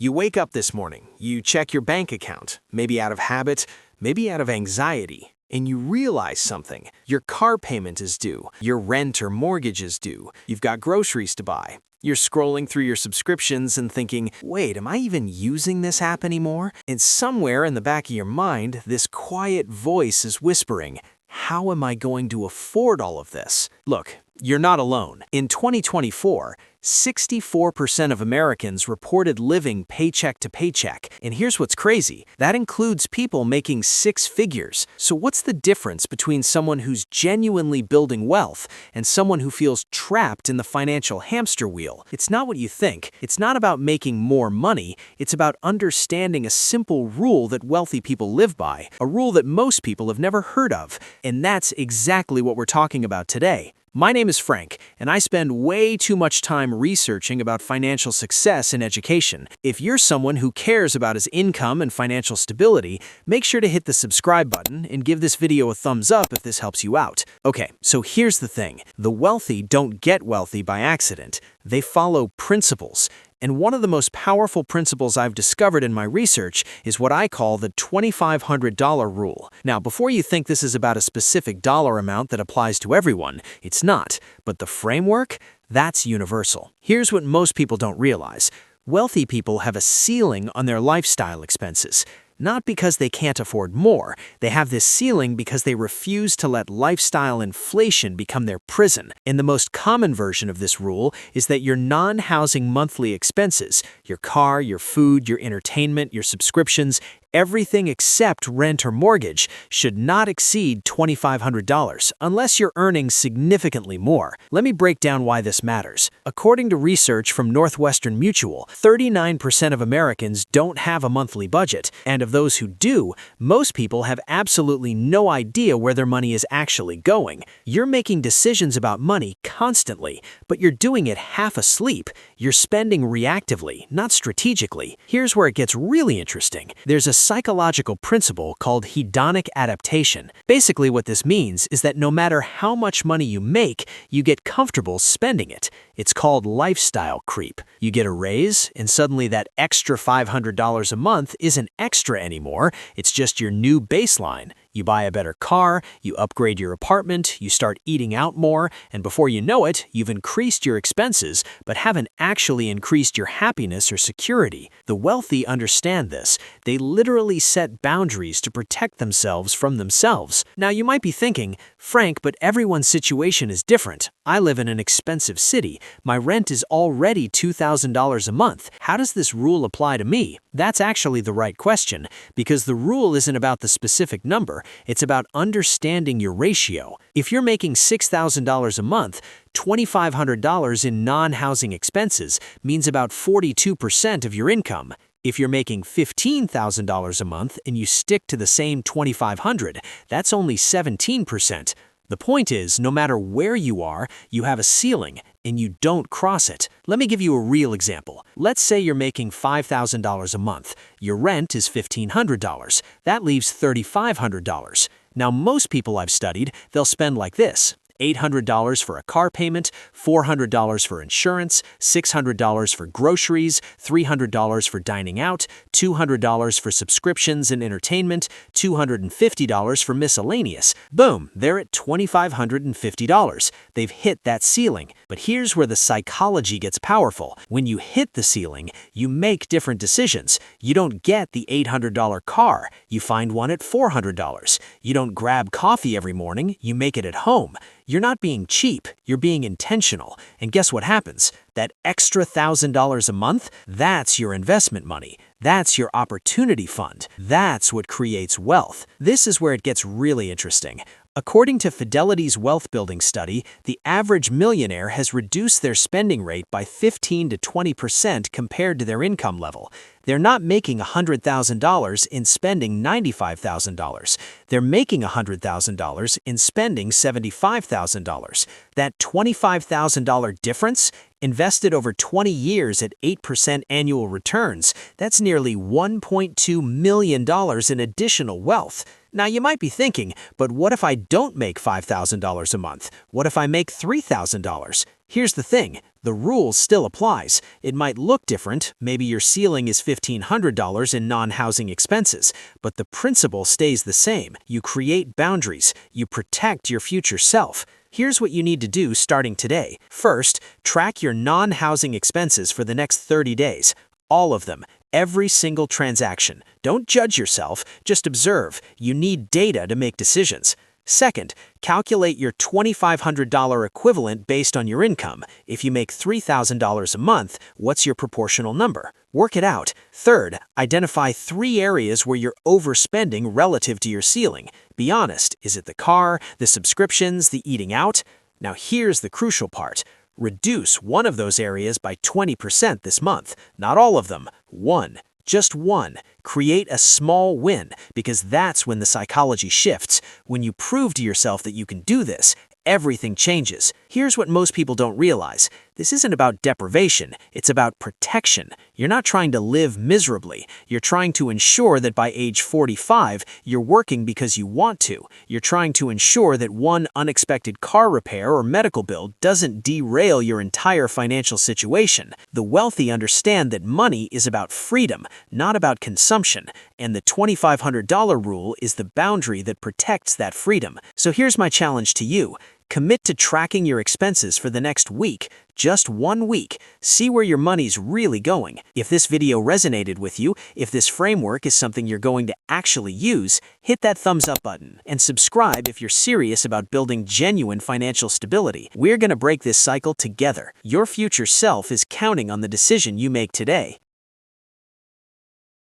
You wake up this morning, you check your bank account, maybe out of habit, maybe out of anxiety, and you realize something. Your car payment is due, your rent or mortgage is due, you've got groceries to buy. You're scrolling through your subscriptions and thinking, wait, am I even using this app anymore? And somewhere in the back of your mind, this quiet voice is whispering, how am I going to afford all of this? Look, you're not alone. In 2024, 64% of Americans reported living paycheck to paycheck. And here's what's crazy. That includes people making six figures. So what's the difference between someone who's genuinely building wealth and someone who feels trapped in the financial hamster wheel? It's not what you think. It's not about making more money. It's about understanding a simple rule that wealthy people live by, a rule that most people have never heard of. And that's exactly what we're talking about today. My name is Frank, and I spend way too much time researching about financial success in education. If you're someone who cares about his income and financial stability, make sure to hit the subscribe button and give this video a thumbs up if this helps you out. Okay, so here's the thing. The wealthy don't get wealthy by accident. They follow principles. And one of the most powerful principles I've discovered in my research is what I call the $2,500 rule. Now, before you think this is about a specific dollar amount that applies to everyone, it's not. But the framework, that's universal. Here's what most people don't realize. Wealthy people have a ceiling on their lifestyle expenses. Not because they can't afford more. They have this ceiling because they refuse to let lifestyle inflation become their prison. And the most common version of this rule is that your non-housing monthly expenses, your car, your food, your entertainment, your subscriptions, everything except rent or mortgage should not exceed $2,500 unless you're earning significantly more. Let me break down why this matters. According to research from Northwestern Mutual, 39% of Americans don't have a monthly budget, and of those who do, most people have absolutely no idea where their money is actually going. You're making decisions about money constantly, but you're doing it half asleep. You're spending reactively, not strategically. Here's where it gets really interesting. There's a psychological principle called hedonic adaptation. Basically, what this means is that no matter how much money you make, you get comfortable spending it. It's called lifestyle creep. You get a raise, and suddenly that extra $500 a month isn't extra anymore. It's just your new baseline. You buy a better car, you upgrade your apartment, you start eating out more, and before you know it, you've increased your expenses, but haven't actually increased your happiness or security. The wealthy understand this. They literally set boundaries to protect themselves from themselves. Now, you might be thinking, Frank, but everyone's situation is different. I live in an expensive city. My rent is already $2,000 a month. How does this rule apply to me? That's actually the right question, because the rule isn't about the specific number. It's about understanding your ratio. If you're making $6,000 a month, $2,500 in non-housing expenses means about 42% of your income. If you're making $15,000 a month and you stick to the same $2,500, that's only 17%. The point is, no matter where you are, you have a ceiling, and you don't cross it. Let me give you a real example. Let's say you're making $5,000 a month. Your rent is $1,500. That leaves $3,500. Now, most people I've studied, they'll spend like this. $800 for a car payment, $400 for insurance, $600 for groceries, $300 for dining out, $200 for subscriptions and entertainment, $250 for miscellaneous. Boom, they're at $2,550. They've hit that ceiling. But here's where the psychology gets powerful. When you hit the ceiling, you make different decisions. You don't get the $800 car. You find one at $400. You don't grab coffee every morning. You make it at home. You're not being cheap, you're being intentional. And guess what happens? That extra $1,000 a month, that's your investment money. That's your opportunity fund. That's what creates wealth. This is where it gets really interesting. According to Fidelity's wealth building study, the average millionaire has reduced their spending rate by 15 to 20% compared to their income level. They're not making $100,000 in spending $95,000. They're making $100,000 in spending $75,000. That $25,000 difference, invested over 20 years at 8% annual returns, that's nearly $1.2 million in additional wealth. Now, you might be thinking, but what if I don't make $5,000 a month? What if I make $3,000? Here's the thing. The rule still applies. It might look different, maybe your ceiling is $1,500 in non-housing expenses, but the principle stays the same. You create boundaries, you protect your future self. Here's what you need to do starting today. First, track your non-housing expenses for the next 30 days. All of them. Every single transaction. Don't judge yourself, just observe. You need data to make decisions. Second, calculate your $2,500 equivalent based on your income. If you make $3,000 a month, what's your proportional number? Work it out. Third, identify 3 areas where you're overspending relative to your ceiling. Be honest, is it the car, the subscriptions, the eating out? Now here's the crucial part. Reduce one of those areas by 20% this month. Not all of them. One. Just one. Create a small win, because that's when the psychology shifts. When you prove to yourself that you can do this, everything changes. Here's what most people don't realize. This isn't about deprivation, it's about protection. You're not trying to live miserably. You're trying to ensure that by age 45, you're working because you want to. You're trying to ensure that one unexpected car repair or medical bill doesn't derail your entire financial situation. The wealthy understand that money is about freedom, not about consumption, and the $2,500 rule is the boundary that protects that freedom. So here's my challenge to you. Commit to tracking your expenses for the next week, just 1 week. See where your money's really going. If this video resonated with you, if this framework is something you're going to actually use, hit that thumbs up button and subscribe if you're serious about building genuine financial stability. We're going to break this cycle together. Your future self is counting on the decision you make today.